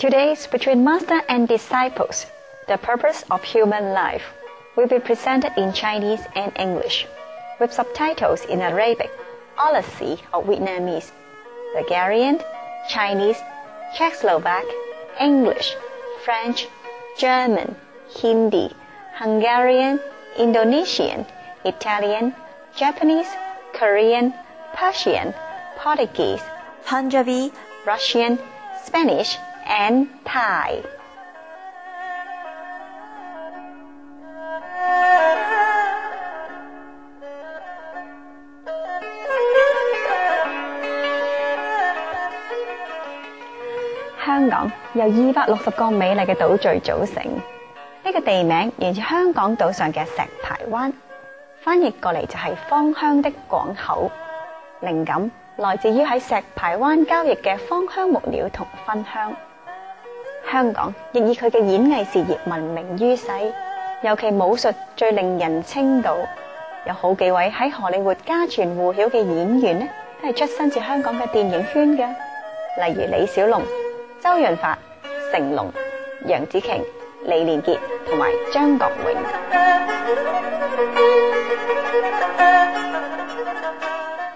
Today's Between Master and Disciples, the purpose of human life, will be presented in Chinese and English, with subtitles in Arabic, Aussie or Vietnamese, Bulgarian, Chinese, Czechoslovak, English, French, German, Hindi, Hungarian, Indonesian, Italian, Japanese, Korean, Persian, Portuguese, Punjabi, Russian, Spanish, and Thai.香港由260個美麗嘅島嶼組成，呢個地名源自香港島上嘅石排灣，翻譯過嚟就係芳香的港口。靈感來自於喺石排灣交易嘅芳香木料同芬香。香港亦以佢嘅演藝事業聞名於世，尤其武術最令人稱道。有好幾位喺荷里活家傳戶曉嘅演員呢，都係出身自香港嘅電影圈嘅，例如李小龍、周潤發、成龍、楊紫瓊、李連杰同埋張國榮。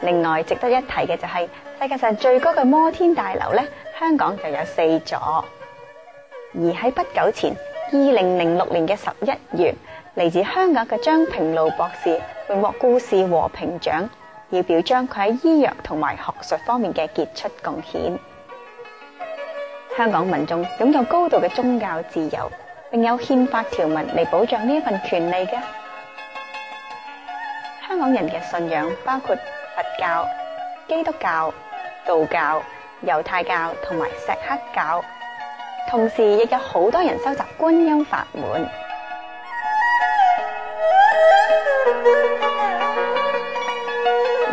另外值得一提嘅就係世界上最高嘅摩天大樓呢，香港就有4座。而喺不久前，2006年嘅11月，嚟自香港嘅張平路博士榮獲故事和平獎，要表彰佢喺醫藥同埋學術方面嘅傑出貢獻。香港民眾擁有高度嘅宗教自由，並有憲法條文嚟保障呢一份權利嘅。香港人嘅信仰包括佛教、基督教、道教、猶太教同埋錫克教，同時亦有好多人修習觀音法門。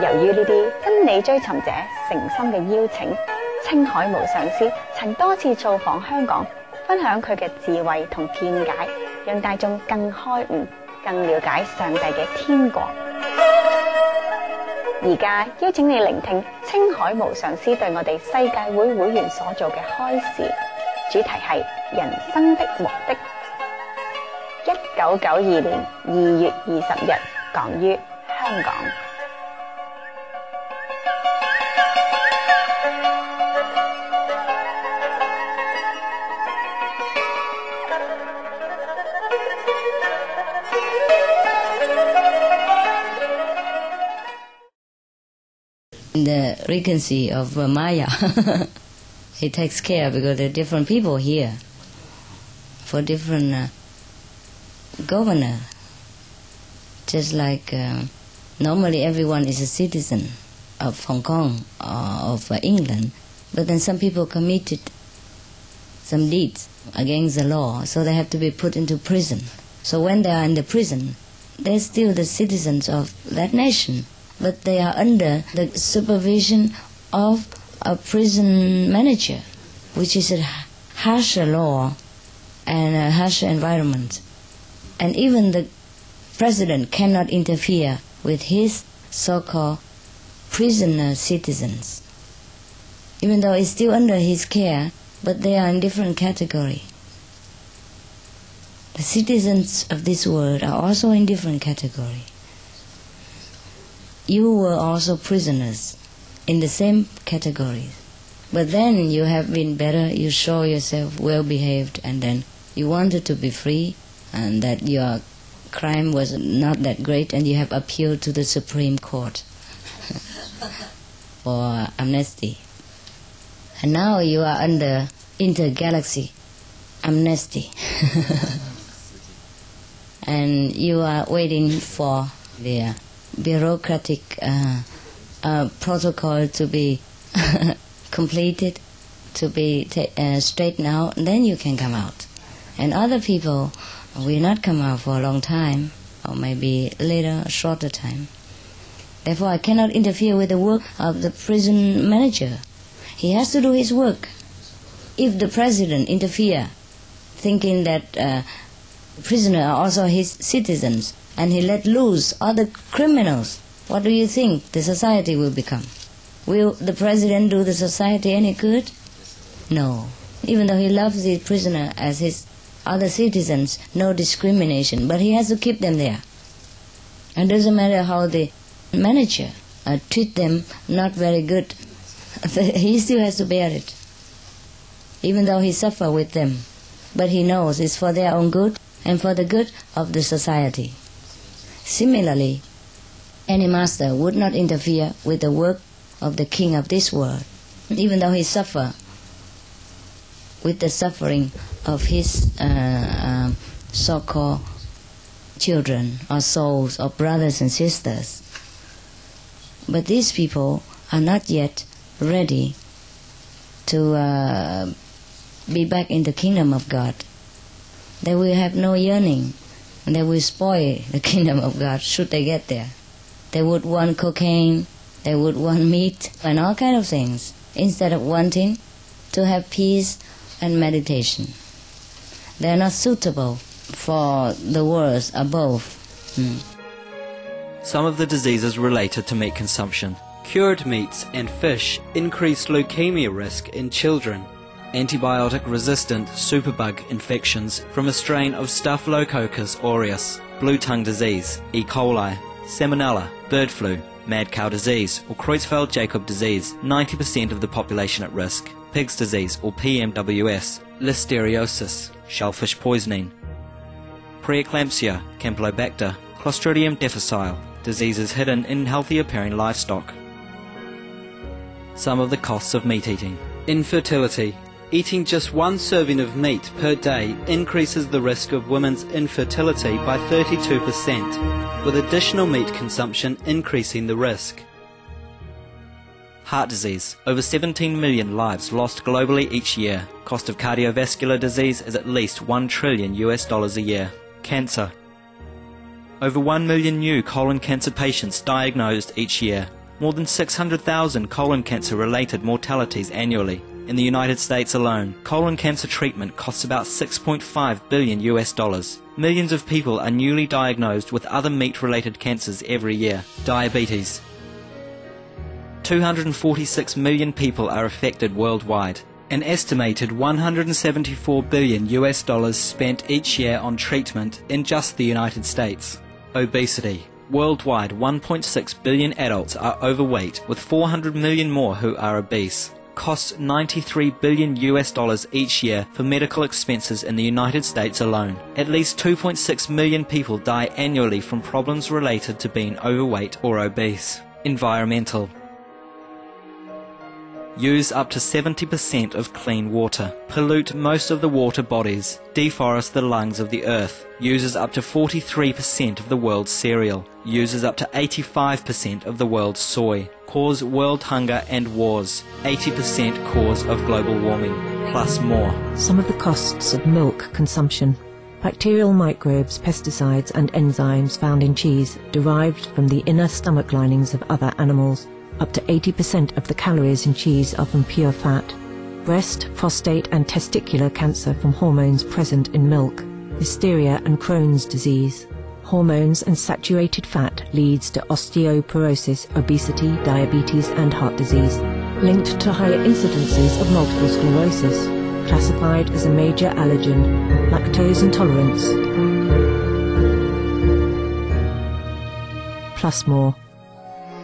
由於呢啲真理追尋者誠心嘅邀請，青海無上師曾多次造訪香港，分享佢嘅智慧同見解，讓大眾更開悟、更了解上帝嘅天國。而家邀請你聆聽青海無上師對我哋世界會會員所做嘅開示，主題係人生的目的。1992年2月20日講於香港。The regency of Maya, he takes care because there are different people here, for different governor. Just like normally everyone is a citizen of Hong Kong or of England, but then some people committed some deeds against the law, so they have to be put into prison. So when they are in the prison, they're still the citizens of that nation, but they are under the supervision of a prison manager, which is a harsher law and a harsher environment. And even the president cannot interfere with his so-called prisoner citizens, even though it's still under his care, but they are in different category. The citizens of this world are also in different category. You were also prisoners in the same category. But then you have been better, you show yourself well-behaved, and then you wanted to be free, and that your crime was not that great, and you have appealed to the Supreme Court for amnesty. And now you are under intergalaxy amnesty. And you are waiting for the bureaucratic protocol to be completed, to be straightened out, and then you can come out. And other people will not come out for a long time, or maybe later, a shorter time. Therefore, I cannot interfere with the work of the prison manager. He has to do his work. If the president interfere, thinking that prisoners are also his citizens, and he let loose other criminals, what do you think the society will become? Will the president do the society any good? No. Even though he loves the prisoner as his other citizens, no discrimination, but he has to keep them there. It doesn't matter how the manager treat them not very good, he still has to bear it, even though he suffer with them. But he knows it's for their own good and for the good of the society. Similarly, any master would not interfere with the work of the king of this world, even though he suffer with the suffering of his so-called children or souls or brothers and sisters. But these people are not yet ready to be back in the kingdom of God. They will have no yearning, and they will spoil the kingdom of God should they get there. They would want cocaine, they would want meat, and all kinds of things, instead of wanting to have peace and meditation. They are not suitable for the worlds above. Some of the diseases related to meat consumption. Cured meats and fish increase leukemia risk in children. Antibiotic-resistant superbug infections from a strain of Staphylococcus aureus, blue tongue disease, E. coli, salmonella, bird flu, mad cow disease or Creutzfeldt-Jakob disease, 90% of the population at risk. Pig's disease or PMWS, listeriosis, shellfish poisoning. Preeclampsia, Campylobacter, Clostridium difficile, diseases hidden in healthy appearing livestock. Some of the costs of meat eating. Infertility. Eating just one serving of meat per day increases the risk of women's infertility by 32%, with additional meat consumption increasing the risk. Heart disease. Over 17 million lives lost globally each year. Cost of cardiovascular disease is at least $1 trillion a year. Cancer. Over 1 million new colon cancer patients diagnosed each year. More than 600,000 colon cancer-related mortalities annually. In the United States alone, colon cancer treatment costs about $6.5 billion. Millions of people are newly diagnosed with other meat-related cancers every year. Diabetes. 246 million people are affected worldwide. An estimated $174 billion spent each year on treatment in just the United States. Obesity. Worldwide, 1.6 billion adults are overweight, with 400 million more who are obese. Costs $93 billion each year for medical expenses in the United States alone. At least 2.6 million people die annually from problems related to being overweight or obese. Environmental. Use up to 70% of clean water. Pollute most of the water bodies. Deforest the lungs of the earth. Uses up to 43% of the world's cereal. Uses up to 85% of the world's soy. Cause world hunger and wars. 80% cause of global warming, plus more. Some of the costs of milk consumption. Bacterial microbes, pesticides and enzymes found in cheese derived from the inner stomach linings of other animals. Up to 80% of the calories in cheese are from pure fat. Breast, prostate and testicular cancer from hormones present in milk. Hysteria and Crohn's disease. Hormones and saturated fat leads to osteoporosis, obesity, diabetes and heart disease. Linked to higher incidences of multiple sclerosis. Classified as a major allergen. Lactose intolerance. Plus more.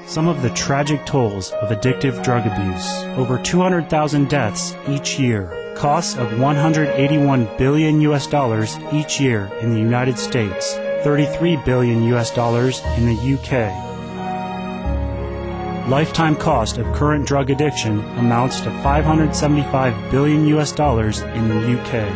Some of the tragic tolls of addictive drug abuse. Over 200,000 deaths each year. Costs of $181 billion each year in the United States. $33 billion in the UK. Lifetime cost of current drug addiction amounts to $575 billion in the UK.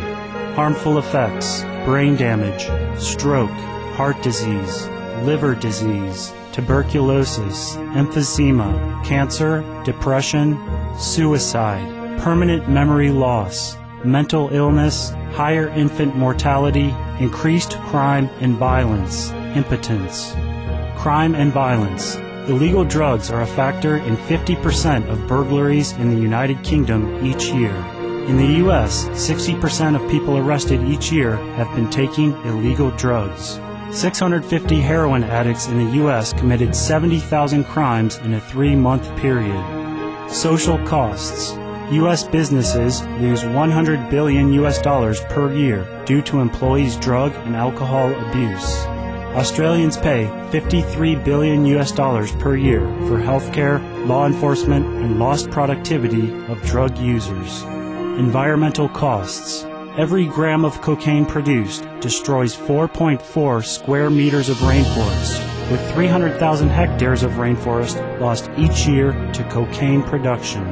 Harmful effects: brain damage, stroke, heart disease, liver disease, tuberculosis, emphysema, cancer, depression, suicide, permanent memory loss, mental illness, higher infant mortality, increased crime and violence, impotence. Crime and violence. Illegal drugs are a factor in 50% of burglaries in the United Kingdom each year. In the U.S., 60% of people arrested each year have been taking illegal drugs. 650 heroin addicts in the U.S. committed 70,000 crimes in a 3-month period. Social costs. U.S. businesses lose $100 billion per year due to employees' drug and alcohol abuse. Australians pay $53 billion per year for healthcare, law enforcement, and lost productivity of drug users. Environmental costs. Every gram of cocaine produced destroys 4.4 square meters of rainforest, with 300,000 hectares of rainforest lost each year to cocaine production.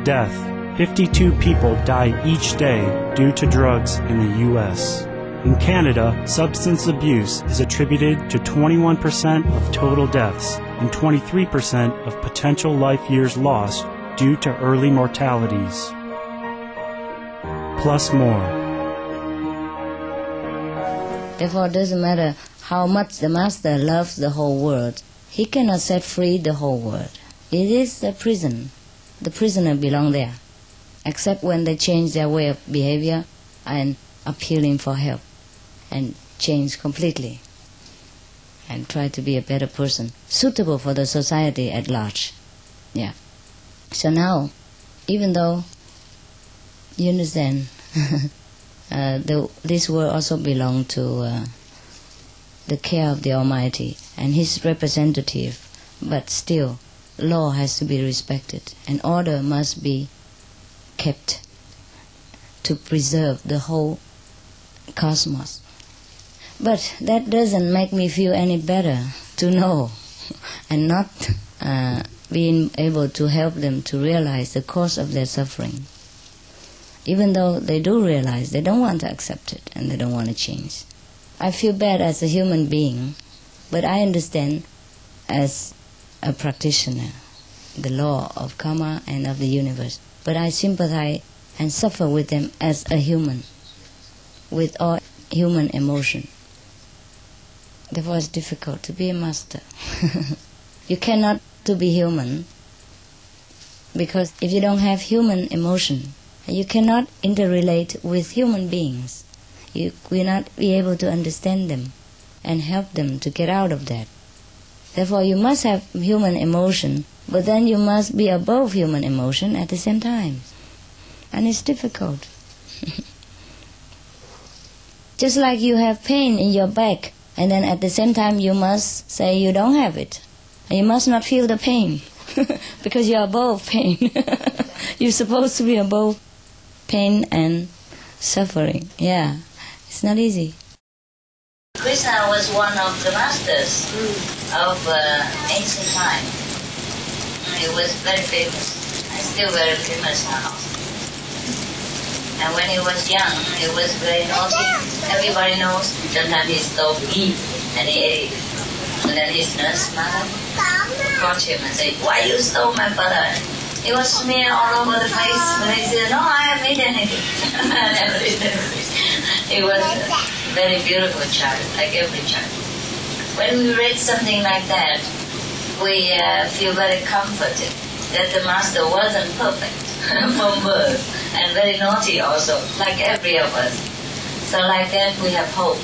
Death. 52 people die each day due to drugs in the U.S. In Canada, substance abuse is attributed to 21% of total deaths and 23% of potential life years lost due to early mortalities. Plus more. Therefore, it doesn't matter how much the master loves the whole world. He cannot set free the whole world. It is a prison. The prisoner belongs there, except when they change their way of behavior and appealing for help and change completely and try to be a better person, suitable for the society at large. Yeah. So now, even though you understand, this world also belongs to the care of the Almighty and His representative, but still, law has to be respected and order must be kept to preserve the whole cosmos. But that doesn't make me feel any better to know and not being able to help them to realize the cause of their suffering. Even though they do realize, they don't want to accept it and they don't want to change. I feel bad as a human being, but I understand as a practitioner the law of karma and of the universe. But I sympathize and suffer with them as a human, with all human emotion. Therefore it's difficult to be a master. You cannot to be human, because if you don't have human emotion, you cannot interrelate with human beings. You will not be able to understand them and help them to get out of that. Therefore you must have human emotion, but then you must be above human emotion at the same time. And it's difficult. Just like you have pain in your back, and then at the same time you must say you don't have it. And you must not feel the pain, because you're above pain. You're supposed to be above pain and suffering. Yeah, it's not easy. Krishna was one of the masters of ancient time. He was very famous, and still very famous now. And when he was young, he was very naughty. Everybody knows. Sometimes he stole meat and he ate. And then his nurse mother caught him and said, "Why you stole my butter?" It was smeared all over the face. But he said, "No, I haven't eaten anything." I never did anything. He was a very beautiful child, like every child. When we read something like that, we feel very comforted that the master wasn't perfect from birth, and very naughty also, like every of us. So like that we have hope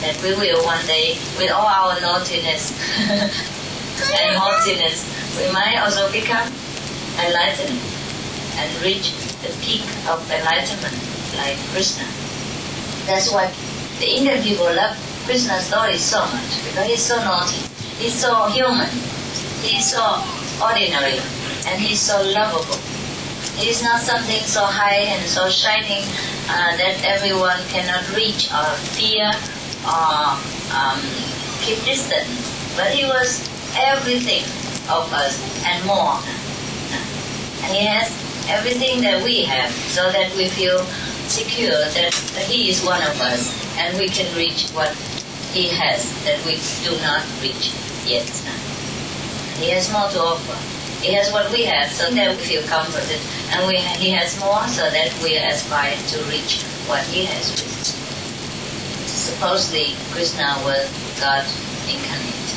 that we will one day, with all our naughtiness and haughtiness, we might also become enlightened and reach the peak of enlightenment like Krishna. That's why the Indian people love Krishna's story so much, because he's so naughty, he's so human, he's so ordinary, and he's so lovable. He's not something so high and so shining that everyone cannot reach or fear or keep distant. But he was everything of us and more. And he has everything that we have, so that we feel secure that he is one of us and we can reach what he has that we do not reach yet. He has more to offer. He has what we have, so that we feel comforted, and he has more, so that we aspire to reach what he has reached. Supposedly, Krishna was God incarnate,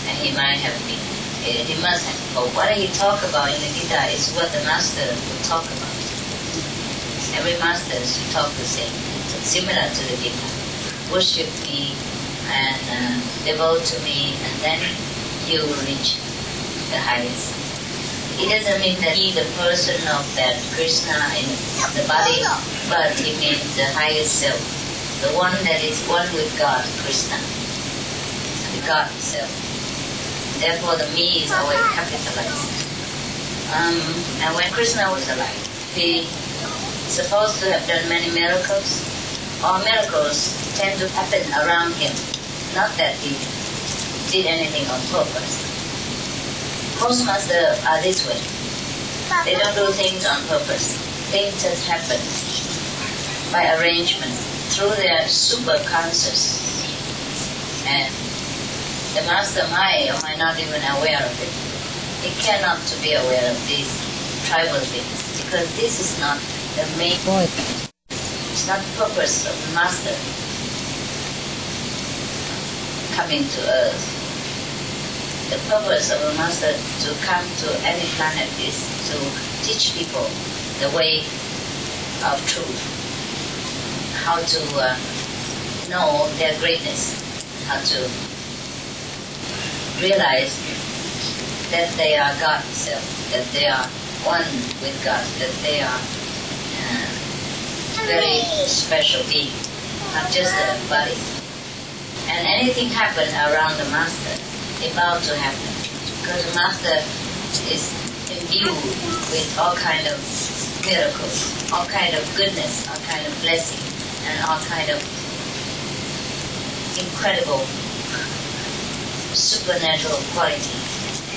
and he might have been. He must have. But what he talked about in the Gita is what the master would talk about. Every master should talk the same, so similar to the Gita. Worship me and devote to me, and then you will reach the highest. It doesn't mean that he, the person of that Krishna in the body, but it means the highest self, the one that is one with God, Krishna, the God self. Therefore, the me is always capitalized. And when Krishna was alive, he is supposed to have done many miracles. All miracles tend to happen around him, not that he did anything on purpose. Most masters are this way. They don't do things on purpose. Things just happen by arrangement through their superconscious. And the master might or might not even aware of it. He cannot to be aware of these tribal things because this is not the main point. It's not the purpose of the master coming to earth. The purpose of a master to come to any planet is to teach people the way of truth, how to know their greatness, how to realize that they are God Himself, that they are one with God, that they are very special being, not just a body. And anything happen around the master, it's bound to happen, because the master is imbued with all kind of miracles, all kind of goodness, all kind of blessing, and all kind of incredible supernatural quality.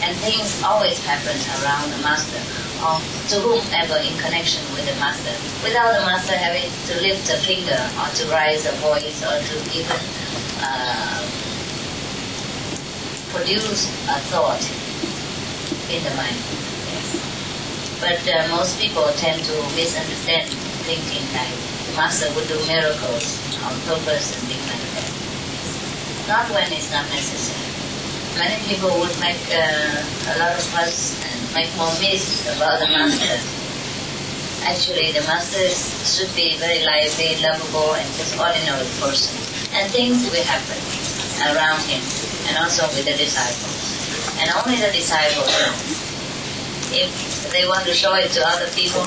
And things always happen around the master, or to whomever in connection with the master, without the master having to lift a finger, or to raise a voice, or to even produce a thought in the mind. Yes. But most people tend to misunderstand, thinking like the master would do miracles on purpose and things like that. Not when it's not necessary. Many people would make a lot of fuss and make more myths about the master. Actually, the master should be very lively, lovable, and just ordinary person. And things will happen around him, and also with the disciples. And only the disciples know. If they want to show it to other people,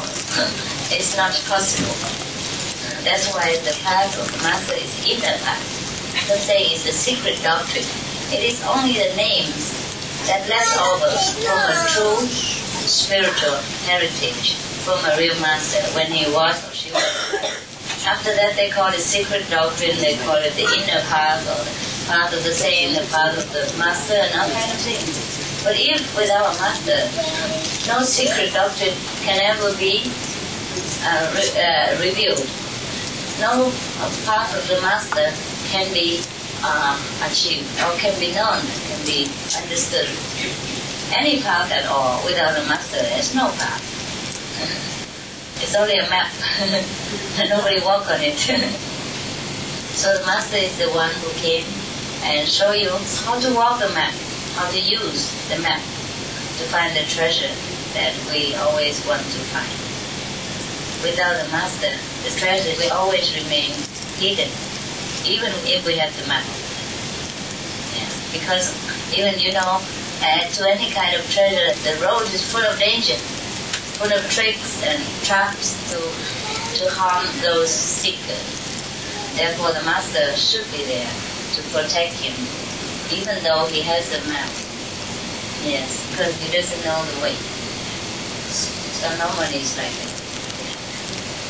it's not possible. That's why the path of the master is inner path. Let's say it's the secret doctrine. It is only the names that left over from a true spiritual heritage from a real master when he was or she was. After that they call it secret doctrine, they call it the inner path or the path of the saint, the path of the master, and all kind of things. But if without a master, no secret doctrine can ever be revealed. No path of the master can be achieved or can be known, can be understood. Any path at all without a master is no path. It's only a map, and nobody walk on it. So the master is the one who came and show you how to walk the map, how to use the map to find the treasure that we always want to find. Without the master, the treasure will always remain hidden, even if we have the map. Yeah. Because even, to any kind of treasure, the road is full of danger, full of tricks and traps to harm those seekers. Therefore, the master should be there to protect him, even though he has the map. Yes, because he doesn't know the way. So normally it's like that.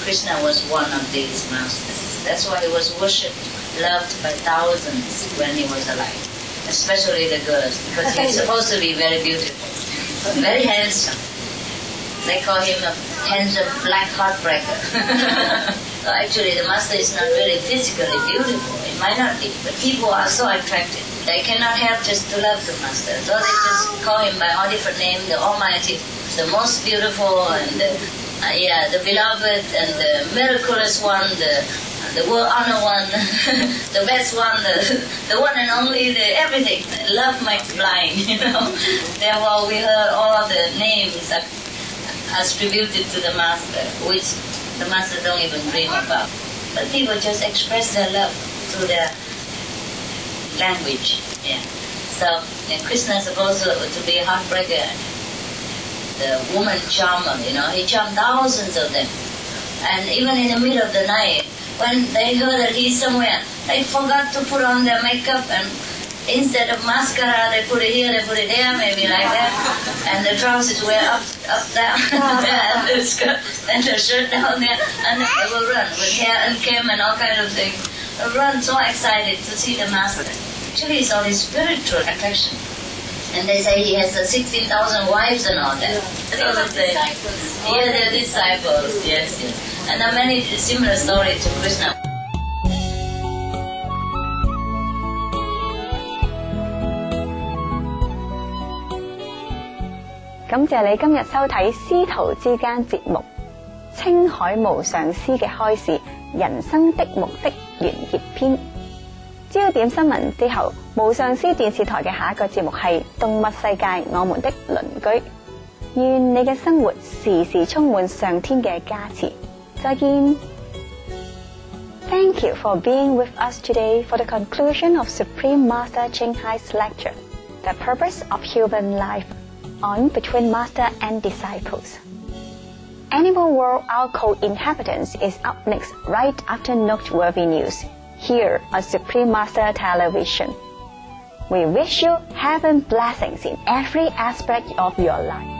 Krishna was one of these masters. That's why he was worshipped, loved by thousands when he was alive, especially the girls, because he's supposed to be very beautiful, very handsome. They call him a handsome black heartbreaker. So actually the master is not really physically beautiful. It might not be, but people are so attracted. They cannot help just to love the master. So they just call him by all different names, the Almighty, the most beautiful, and the beloved, and the miraculous one, the world honor one, the best one, the one and only, the everything. Love makes blind, Therefore we heard all the names attributed to the master, which the master don't even dream about. But people just express their love through their language. Yeah. So Krishna is supposed to be a heartbreaker. the woman charmer, you know. He charmed thousands of them. And even in the middle of the night, when they heard that he's somewhere, they forgot to put on their makeup, and instead of mascara, they put it here, they put it there, maybe like that. And the trousers were up, down, and the skirt, and the shirt down there, and then they will run with hair and comb and all kind of things. They run so excited to see the master. Actually, it's only spiritual attraction. And they say he has 16,000 wives and all that. So disciples. Yeah, they're disciples, yes, yes. And there are many similar stories to Krishna.感謝你今日收睇師徒之間節目《青海無上師嘅開示：人生的目的完結篇》。焦點新聞之後，無上師電視台嘅下一個節目係《動物世界：我們的鄰居》。願你嘅生活時時充滿上天嘅加持。再見。Thank you for being with us today for the conclusion of Supreme Master Chinghai's lecture, The Purpose of Human Life, on Between Master and Disciples. Animal World Our Co-Inhabitants is up next right after noteworthy news, here on Supreme Master Television. We wish you heaven blessings in every aspect of your life.